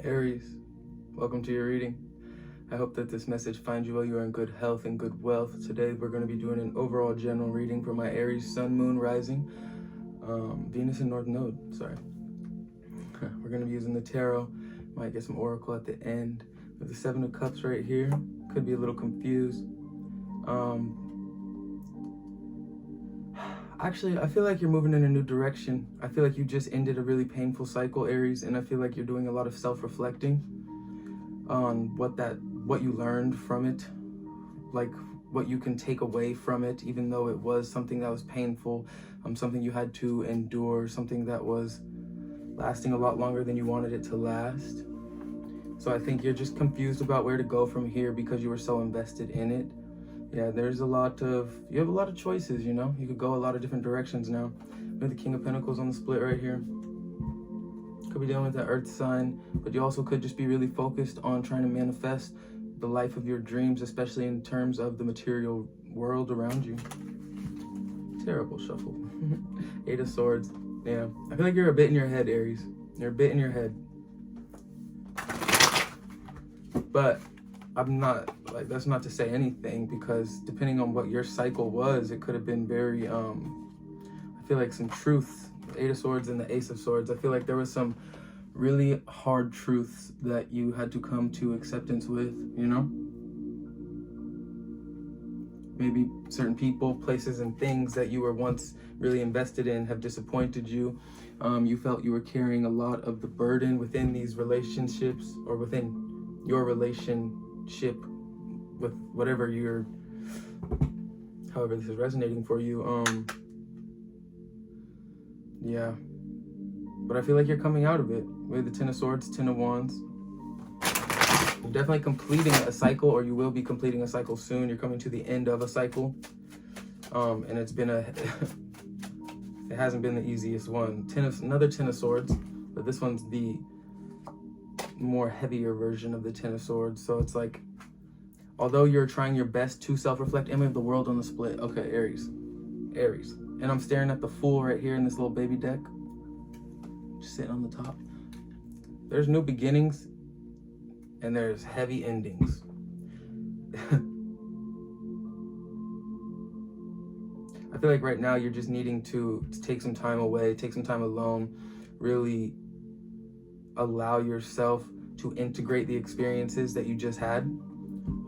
Aries, welcome to your reading. I hope that this message finds you while you are in good health and good wealth. Today we're going to be doing an overall general reading for my Aries Sun, Moon, Rising, Venus and North Node, sorry. We're going to be using the tarot. Might get some oracle at the end. With the Seven of Cups right here. Could be a little confused. Actually, I feel like you're moving in a new direction. I feel like you just ended a really painful cycle, Aries, and I feel like you're doing a lot of self-reflecting on what you learned from it, like what you can take away from it, even though it was something that was painful, something you had to endure, something that was lasting a lot longer than you wanted it to last. So I think you're just confused about where to go from here because you were so invested in it. Yeah, you have a lot of choices, you know? You could go a lot of different directions now. We have the King of Pentacles on the split right here. Could be dealing with that earth sign, but you also could just be really focused on trying to manifest the life of your dreams, especially in terms of the material world around you. Terrible shuffle. Eight of Swords. Yeah, I feel like you're a bit in your head, Aries. You're a bit in your head. But I'm not, like, that's not to say anything, because depending on what your cycle was, it could have been very, I feel like some truth. The Eight of Swords and the Ace of Swords, I feel like there was some really hard truths that you had to come to acceptance with, you know? Maybe certain people, places, and things that you were once really invested in have disappointed you. You felt you were carrying a lot of the burden within these relationships, or within your relationship with whatever however this is resonating for you. Yeah, but I feel like you're coming out of it with the Ten of Swords, Ten of Wands. You're definitely completing a cycle, or you will be completing a cycle soon. You're coming to the end of a cycle, and it's been it hasn't been the easiest one. Another Ten of Swords, but this one's the more heavier version of the Ten of Swords. So it's like, although you're trying your best to self-reflect, and we have the World on the split. Okay, Aries. And I'm staring at the Fool right here in this little baby deck, just sitting on the top. There's new beginnings and there's heavy endings. I feel like right now you're just needing to take some time away, take some time alone, really allow yourself to integrate the experiences that you just had,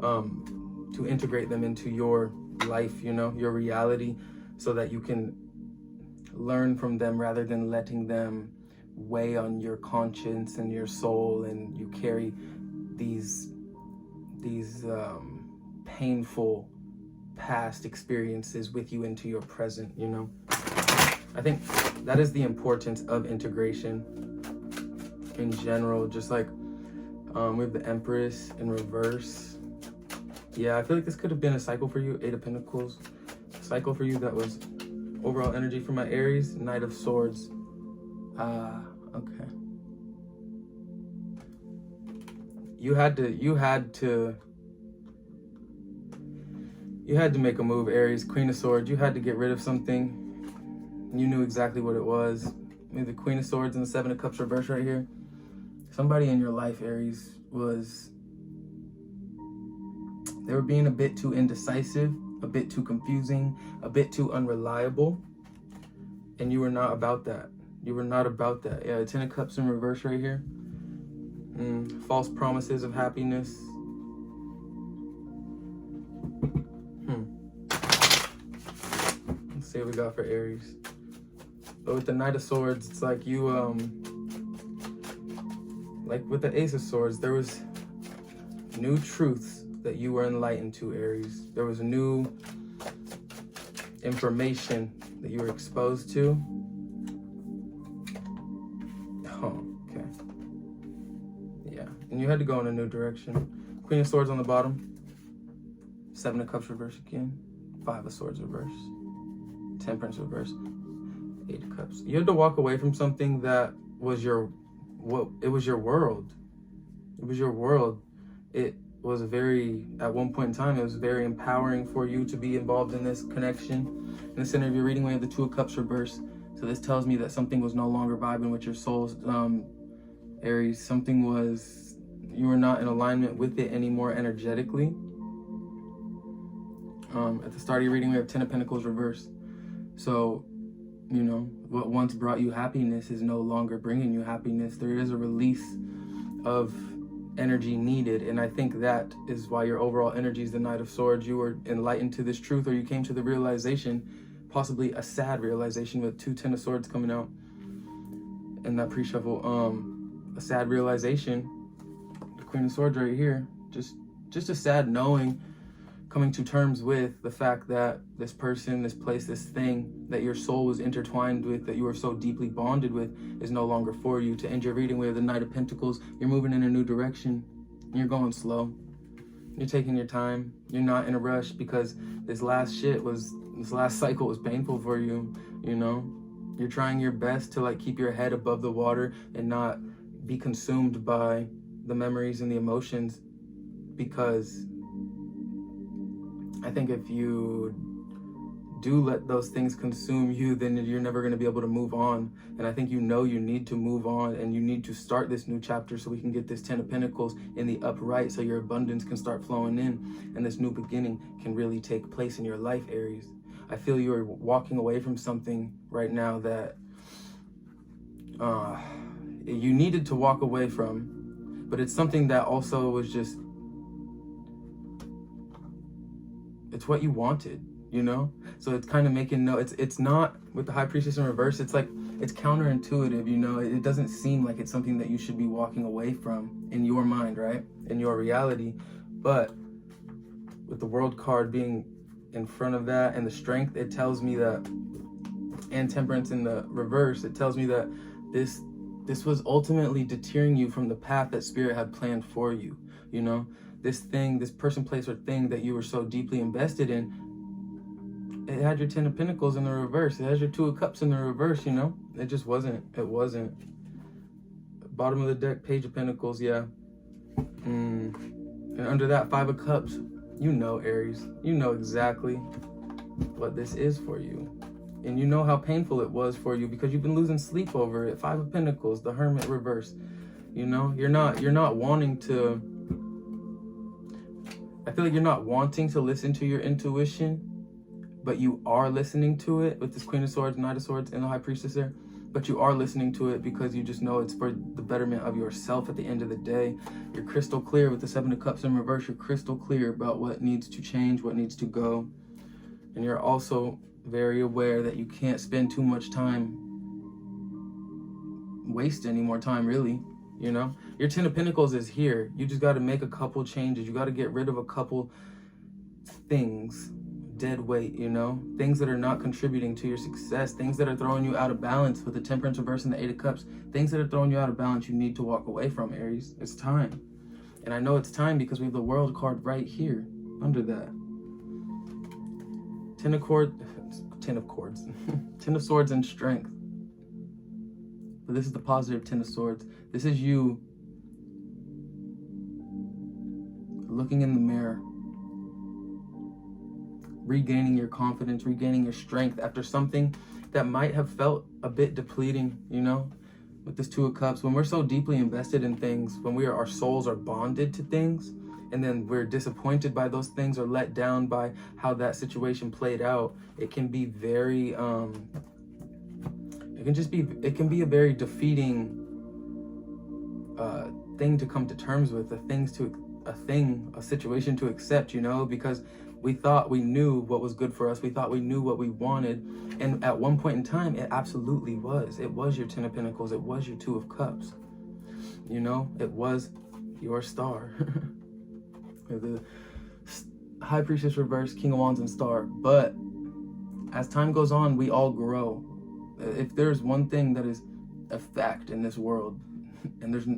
to integrate them into your life, you know, your reality, so that you can learn from them rather than letting them weigh on your conscience and your soul, and you carry these painful past experiences with you into your present, you know. I think that is the importance of integration in general. Just like we have the Empress in reverse. Yeah, I feel like this could have been a cycle for you. Eight of Pentacles, a cycle for you that was overall energy for my Aries. Knight of Swords. Okay. You had to make a move, Aries. Queen of Swords, you had to get rid of something. You knew exactly what it was. Maybe the Queen of Swords and the Seven of Cups reverse right here. Somebody in your life, Aries, they were being a bit too indecisive, a bit too confusing, a bit too unreliable. And you were not about that. You were not about that. Yeah, Ten of Cups in reverse right here. False promises of happiness. Let's see what we got for Aries. But with the Knight of Swords, it's like you, like with the Ace of Swords, there was new truths that you were enlightened to, Aries. There was new information that you were exposed to. Oh, okay. Yeah, and you had to go in a new direction. Queen of Swords on the bottom. Seven of Cups reverse again. Five of Swords reverse. Temperance reverse. Eight of Cups. You had to walk away from something that was it was your world. It was your world. It was at one point in time, it was very empowering for you to be involved in this connection. In the center of your reading, we have the Two of Cups reverse. So this tells me that something was no longer vibing with your soul's Aries. Something was, you were not in alignment with it anymore energetically. At the start of your reading, we have 10 of Pentacles reversed. So, you know, what once brought you happiness is no longer bringing you happiness. There is a release of energy needed, and I think that is why your overall energy is the Knight of Swords. You were enlightened to this truth, or you came to the realization, possibly a sad realization, with 2 10 of Swords coming out in that pre-shuffle. A sad realization, the Queen of Swords right here, just a sad knowing, coming to terms with the fact that this person, this place, this thing that your soul was intertwined with, that you were so deeply bonded with, is no longer for you. To end your reading, we have the Knight of Pentacles. You're moving in a new direction. You're going slow. You're taking your time. You're not in a rush, because this last cycle was painful for you, you know? You're trying your best to like keep your head above the water and not be consumed by the memories and the emotions, because I think if you do let those things consume you, then you're never going to be able to move on. And I think you need to move on, and you need to start this new chapter so we can get this 10 of Pentacles in the upright, so your abundance can start flowing in, and this new beginning can really take place in your life, Aries. I feel you are walking away from something right now that you needed to walk away from, but it's something that also was just, it's what you wanted, you know? So it's kind of making it's not, with the High Priestess in reverse, it's like, it's counterintuitive, you know? It doesn't seem like it's something that you should be walking away from in your mind, right? In your reality. But with the World card being in front of that, and the Strength, it tells me that, and Temperance in the reverse, it tells me that this was ultimately deterring you from the path that Spirit had planned for you, you know? This thing, this person, place, or thing that you were so deeply invested in, it had your 10 of Pentacles in the reverse. It has your 2 of Cups in the reverse, you know? It just wasn't. It wasn't. Bottom of the deck, Page of Pentacles, yeah. And under that, 5 of Cups, you know, Aries. You know exactly what this is for you. And you know how painful it was for you, because you've been losing sleep over it. 5 of Pentacles, the Hermit reverse. You know, you're not wanting to, I feel like you're not wanting to listen to your intuition, but you are listening to it with this Queen of Swords, Knight of Swords, and the High Priestess there. But you are listening to it because you just know it's for the betterment of yourself at the end of the day. You're crystal clear with the 7 of Cups in reverse. You're crystal clear about what needs to change, what needs to go. And you're also very aware that you can't spend too much time, waste any more time, really. You know, your 10 of Pentacles is here. You just got to make a couple changes. You got to get rid of a couple things, dead weight, you know, things that are not contributing to your success, things that are throwing you out of balance with the Temperance reverse and the 8 of Cups, things that are throwing you out of balance. You need to walk away from, Aries. It's time. And I know it's time because we have the World card right here under that. 10 of Swords and Strength. But this is the positive 10 of Swords. This is you looking in the mirror, regaining your confidence, regaining your strength after something that might have felt a bit depleting, you know, with this 2 of Cups. When we're so deeply invested in things, when our souls are bonded to things, and then we're disappointed by those things or let down by how that situation played out, it can be very, it can be a very defeating thing to come to terms with, a situation to accept, you know, because we thought we knew what was good for us. We thought we knew what we wanted. And at one point in time, it absolutely was. It was your 10 of Pentacles. It was your 2 of Cups. You know, it was your star. The High Priestess reverse, King of Wands and Star. But as time goes on, we all grow. If there's one thing that is a fact in this world, and there's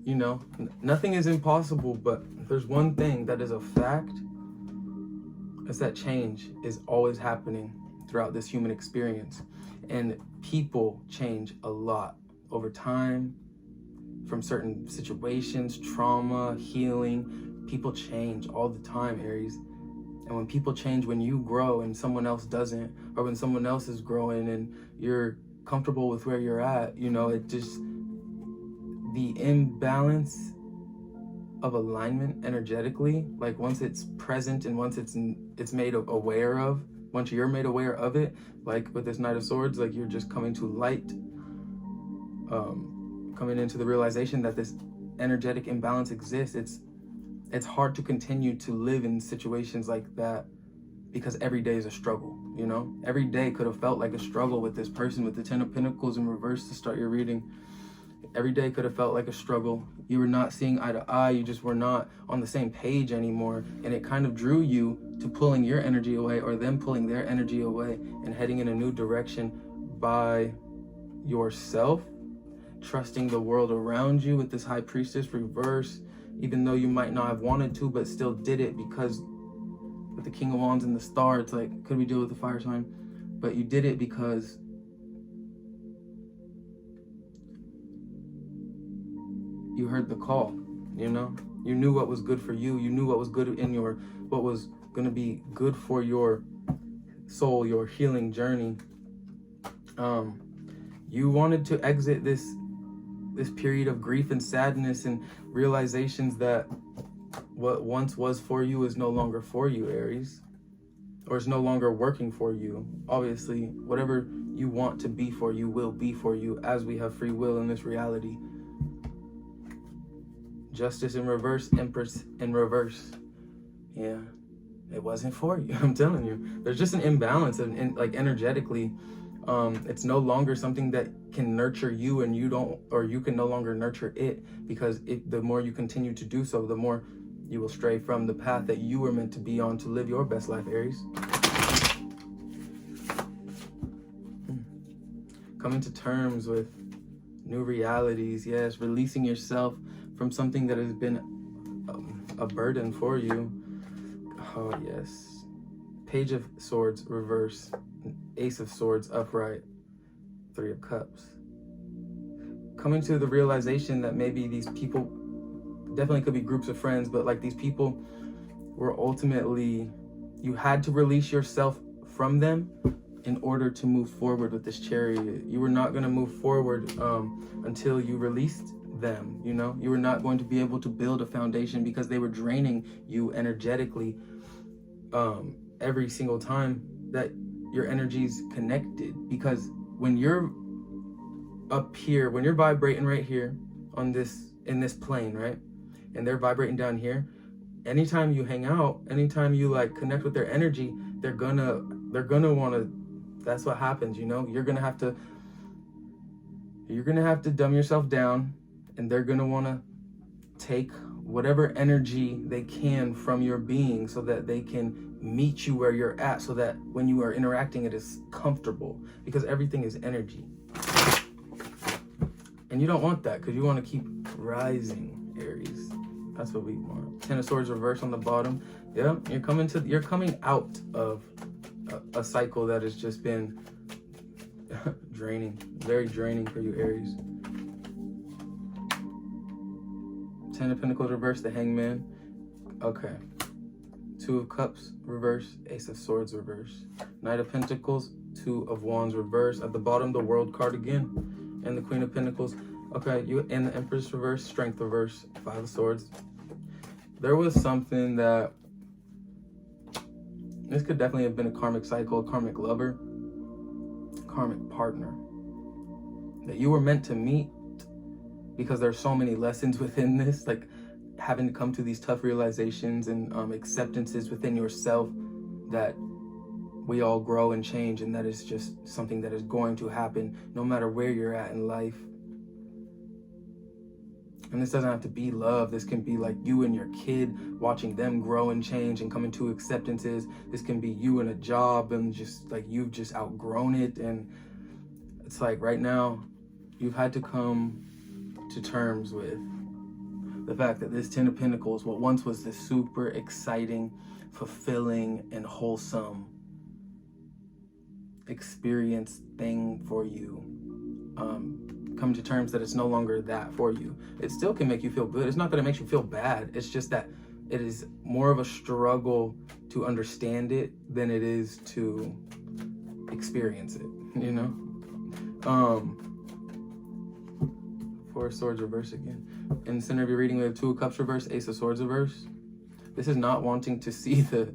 you know, nothing is impossible, but if there's one thing that is a fact, it's that change is always happening throughout this human experience. And people change a lot over time, from certain situations, trauma, healing. People change all the time, Aries. And when people change, when you grow and someone else doesn't, or when someone else is growing and you're comfortable with where you're at, you know, it just, the imbalance of alignment energetically, like once it's present and once it's made aware of, once you're made aware of it, like with this Knight of Swords, like you're just coming to light, coming into the realization that this energetic imbalance exists. It's hard to continue to live in situations like that because every day is a struggle, you know? Every day could have felt like a struggle with this person with the Ten of Pentacles in reverse to start your reading. Every day could have felt like a struggle. You were not seeing eye to eye. You just were not on the same page anymore. And it kind of drew you to pulling your energy away, or them pulling their energy away and heading in a new direction by yourself, trusting the world around you with this High Priestess reverse, even though you might not have wanted to, but still did it because with the King of Wands and the Star, it's like, could we deal with the fire sign? But you did it because you heard the call, you know? You knew what was good for you. You knew what was good in what was going to be good for your soul, your healing journey. You wanted to exit this period of grief and sadness and realizations that what once was for you is no longer for you, Aries, or is no longer working for you. Obviously, whatever you want to be for you will be for you, as we have free will in this reality. Justice in reverse, Empress in reverse. Yeah, it wasn't for you. I'm telling you, there's just an imbalance, and like energetically, it's no longer something that can nurture you, and you can no longer nurture it, because the more you continue to do so, the more you will stray from the path that you were meant to be on to live your best life, Aries. Coming to terms with new realities, yes, releasing yourself from something that has been a burden for you. Oh, yes. Page of Swords, reverse. Ace of Swords, upright. Three of Cups. Coming to the realization that maybe these people, definitely could be groups of friends, but like these people were ultimately, you had to release yourself from them in order to move forward with this Chariot. You were not going to move forward until you released them, you know? You were not going to be able to build a foundation because they were draining you energetically every single time that your energy's connected. Because when you're up here, when you're vibrating right here on this, in this plane, right, and they're vibrating down here, anytime you hang out, anytime you like connect with their energy, they're gonna want to, that's what happens, you know? You're gonna have to dumb yourself down, and they're gonna want to take whatever energy they can from your being so that they can meet you where you're at, so that when you are interacting, it is comfortable, because everything is energy. And you don't want that, because you want to keep rising, Aries. That's what we want. Ten of Swords reverse on the bottom. Yeah, you're coming out of a cycle that has just been draining, very draining for you, Aries. Ten of Pentacles reverse, the Hangman. Okay. Two of Cups reverse, Ace of Swords reverse. Knight of Pentacles, Two of Wands reverse. At the bottom, the World card again. And the Queen of Pentacles. Okay, and the Empress reverse, Strength reverse, Five of Swords. There was something that, this could definitely have been a karmic cycle, a karmic lover, karmic partner that you were meant to meet, because there's so many lessons within this, like having to come to these tough realizations and acceptances within yourself, that we all grow and change, and that is just something that is going to happen no matter where you're at in life. And this doesn't have to be love. This can be like you and your kid, watching them grow and change and coming to acceptances. This can be you in a job and just like you've just outgrown it. And it's like right now, you've had to come to terms with the fact that this Ten of Pentacles, what once was this super exciting, fulfilling, and wholesome experience thing for you, come to terms that it's no longer that for you. It still can make you feel good. It's not that it makes you feel bad. It's just that it is more of a struggle to understand it than it is to experience it, you know? Four of Swords reverse again. In the center of your reading, we have Two of Cups reverse, Ace of Swords reverse. This is not wanting to see this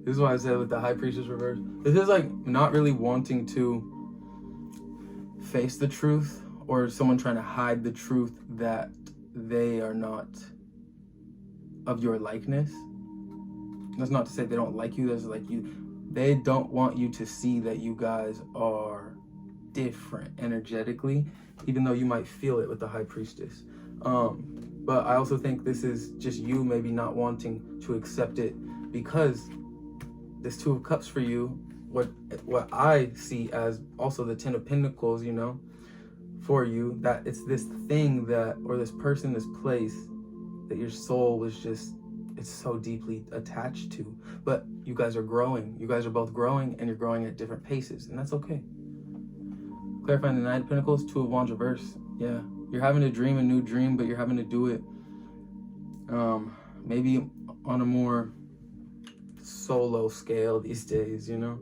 is why I said with the High Priestess reverse. This is like not really wanting to face the truth, or someone trying to hide the truth that they are not of your likeness. That's not to say they don't like you. That's like they don't want you to see that you guys are different energetically, even though you might feel it with the High Priestess. But I also think this is just you maybe not wanting to accept it, because this Two of Cups for you, what I see as also the Ten of Pentacles, you know, for you, that it's this thing that, or this person, this place that your soul was just, it's so deeply attached to. But you guys are growing. You guys are both growing, and you're growing at different paces, and that's okay. Clarifying the Nine of Pentacles, Two of Wands reverse. Yeah, you're having to dream a new dream, but you're having to do it maybe on a more solo scale these days, you know?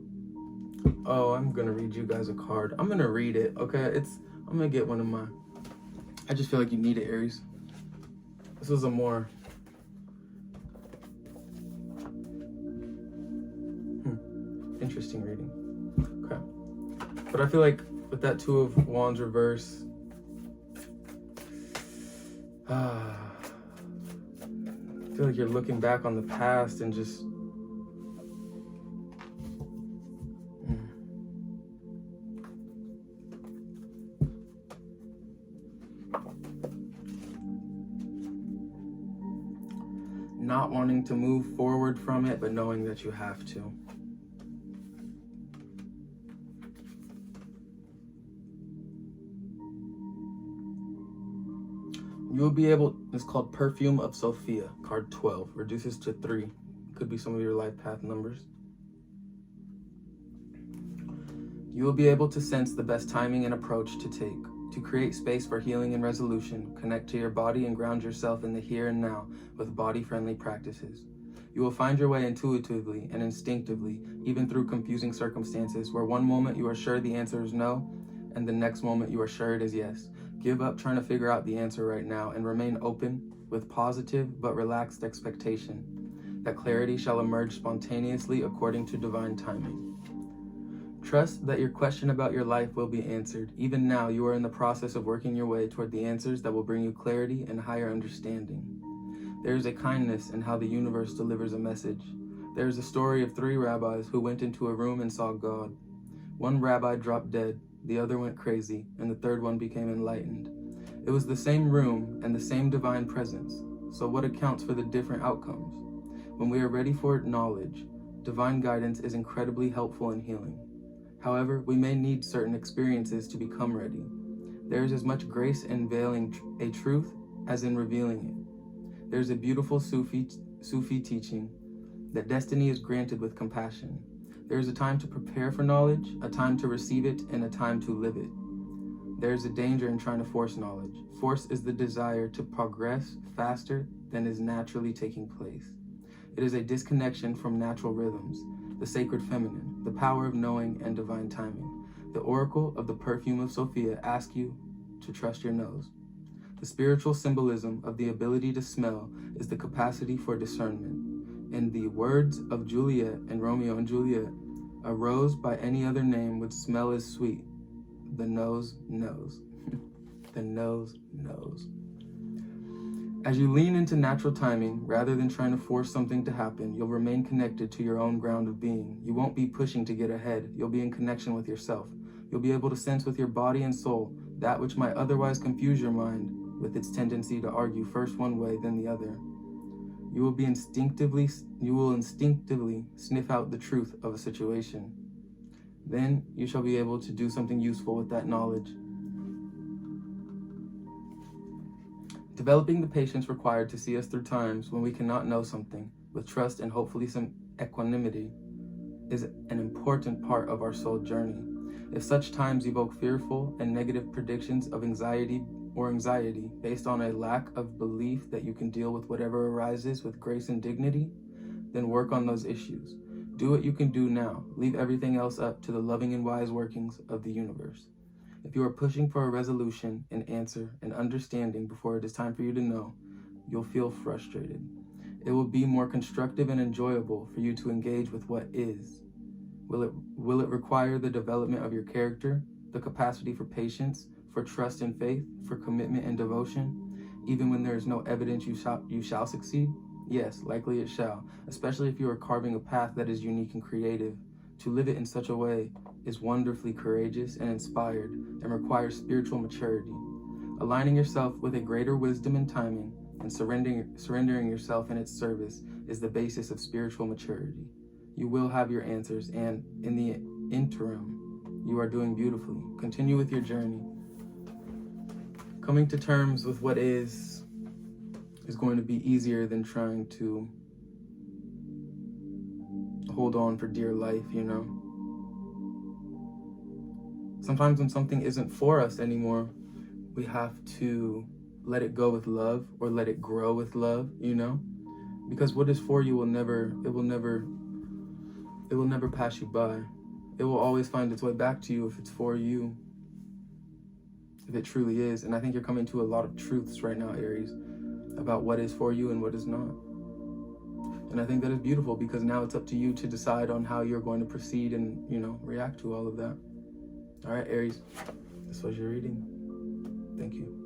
Oh, I'm gonna read you guys a card. I'm gonna read it, okay? I'm gonna get one of my, I just feel like you need it, Aries. This was a more interesting reading. Okay. But I feel like with that Two of Wands reverse, I feel like you're looking back on the past and just not wanting to move forward from it, but knowing that you have to. You'll be able, it's called Perfume of Sophia, card 12, reduces to 3. Could be some of your life path numbers. You will be able to sense the best timing and approach to take, to create space for healing and resolution. Connect to your body and ground yourself in the here and now with body-friendly practices. You will find your way intuitively and instinctively, even through confusing circumstances, where one moment you are sure the answer is no, and the next moment you are sure it is yes. Give up trying to figure out the answer right now and remain open with positive but relaxed expectation that clarity shall emerge spontaneously according to divine timing. Trust that your question about your life will be answered. Even now, you are in the process of working your way toward the answers that will bring you clarity and higher understanding. There is a kindness in how the universe delivers a message. There is a story of 3 rabbis who went into a room and saw God. One rabbi dropped dead, the other went crazy, and the third one became enlightened. It was the same room and the same divine presence. So what accounts for the different outcomes? When we are ready for knowledge, divine guidance is incredibly helpful in healing. However, we may need certain experiences to become ready. There is as much grace in veiling a truth as in revealing it. There is a beautiful Sufi teaching that destiny is granted with compassion. There is a time to prepare for knowledge, a time to receive it, and a time to live it. There is a danger in trying to force knowledge. Force is the desire to progress faster than is naturally taking place. It is a disconnection from natural rhythms, the sacred feminine, the power of knowing, and divine timing. The oracle of the Perfume of Sophia asks you to trust your nose. The spiritual symbolism of the ability to smell is the capacity for discernment. In the words of Juliet and Romeo and Juliet, a rose by any other name would smell as sweet. The nose knows. The nose knows. As you lean into natural timing, rather than trying to force something to happen, you'll remain connected to your own ground of being. You won't be pushing to get ahead. You'll be in connection with yourself. You'll be able to sense with your body and soul that which might otherwise confuse your mind with its tendency to argue first one way, then the other. You will instinctively sniff out the truth of a situation. Then you shall be able to do something useful with that knowledge. Developing the patience required to see us through times when we cannot know something, with trust and hopefully some equanimity, is an important part of our soul journey. If such times evoke fearful and negative predictions of anxiety based on a lack of belief that you can deal with whatever arises with grace and dignity, then work on those issues. Do what you can do now. Leave everything else up to the loving and wise workings of the universe. If you are pushing for a resolution, an answer, an understanding before it is time for you to know, you'll feel frustrated. It will be more constructive and enjoyable for you to engage with what is. Will it require the development of your character, the capacity for patience, for trust and faith, for commitment and devotion, even when there is no evidence you shall succeed? Yes, likely it shall, especially if you are carving a path that is unique and creative. To live it in such a way is wonderfully courageous and inspired and requires spiritual maturity. Aligning yourself with a greater wisdom and timing and surrendering yourself in its service is the basis of spiritual maturity. You will have your answers, and in the interim, you are doing beautifully. Continue with your journey. Coming to terms with what is going to be easier than trying to hold on for dear life, you know? Sometimes when something isn't for us anymore, we have to let it go with love, or let it grow with love, you know? Because what is for you will never pass you by. It will always find its way back to you if it's for you, if it truly is. And I think you're coming to a lot of truths right now, Aries, about what is for you and what is not. And I think that is beautiful, because now it's up to you to decide on how you're going to proceed and, you know, react to all of that. All right, Aries, this was your reading. Thank you.